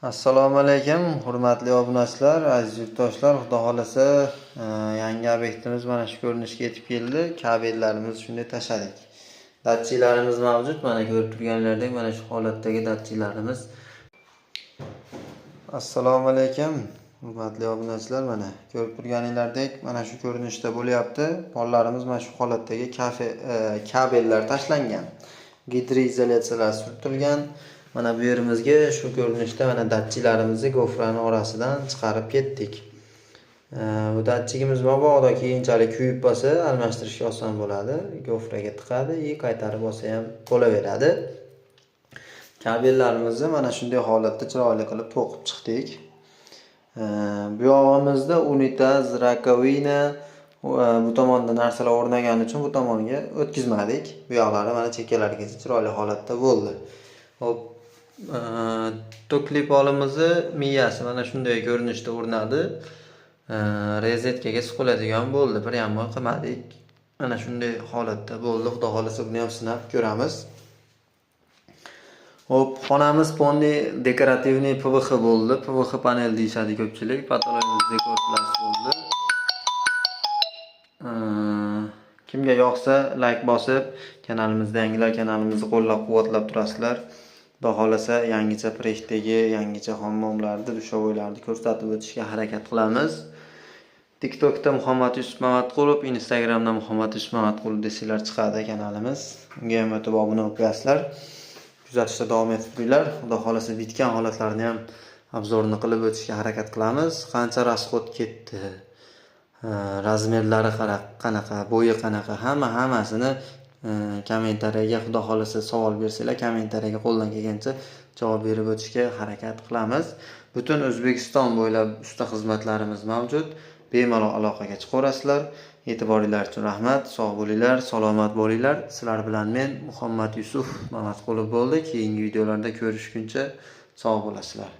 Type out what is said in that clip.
Assalomu alaykum, hurmatli obunachilar, aziz yurtdoshlar. Xudo xolasa, yangi obyektimiz mana shu ko'rinishga yetib keldi. Kabellarimizni shunday tashladik. Datchiklarimiz mavjud. Mana ko'rib turganlaringdek, mana shu holatdagi datchiklarimiz. Assalomu alaykum, hurmatli obunachilar. Mana ko'rib turganlaringdek, mana shu ko'rinishda bo'lyapti. Pollarimiz mana shu holatdagi kabellar tashlangan. Gidroizolyatsiyalar surtilgan. Mana bu yerimizga shu ko'rinishda mana datchiklarimizni gofrani orasidan chiqarib ketdik. Bu datchigimiz mabodo keyinchalik kuyib bo'lsa, almashtirishga oson bo'ladi. Gofraga tiqadi, qaytarib olsa ham bo'laveradi. Kabellarimizni mana shunday holatda chiroyli qilib to'qib chiqdik. Bu yog'imizda unitaz, rakovina bu tomonda narsalar o'rnagani uchun bu tomonga o'tkazmadik. Bu yoqlari mana chekkalarigacha chiroyli holatda bo'ldi. Hop, tokli polimizni miyasi mana shunday ko'rinishda o'rnadi. Rezetkaga suqiladigan bo'ldi. Bir ham qilmadik. Mana shunday holatda bo'ldi. Xudo xolasa buni ham sinab ko'ramiz. Hop, xonamiz fonli dekorativniy PVX bo'ldi. PVX panel deyishadi ko'pchilik. Patologik dekor plastik bo'ldi. Kimga yoqsa like bosib, kanalimizda yangilar kanalimizni qo'llab-quvvatlab turasizlar. Xudo xolasa yangicha proyektdagi yangicha hammomlarni, dushovoylarni ko'rsatib o'tishga harakat qilamiz. TikTokda Muhammad Yusuf Mamatqulov, Instagramda Muhammad Yusuf Mamatqulov desanglar chiqadi kanalimiz. Unga ham o'tib obuna bo'lasizlar. Kuzatishda davom etib turinglar. Xudo xolasa bitgan holatlarni ham obzorini qilib o'tishga harakat qilamiz. Qancha rasxod ketdi, razmerlari qanaqa, bo'yi qanaqa, hammasini kommentariyaga xudo xolasa savol bersanglar, kommentariyaga qo'ldan kelgancha javob berib o'tishga harakat qilamiz. Butun O'zbekiston bo'ylab usta xizmatlarimiz mavjud. Bemalol aloqaga chiqaverasizlar. E'tiboringlar uchun rahmat. Sog' bo'linglar, salomat bo'linglar. Sizlar bilan men Muhammad Yusuf Mamatqulov bo'ldi. Keyingi videolarda ko'rishguncha sog' bo'lasizlar.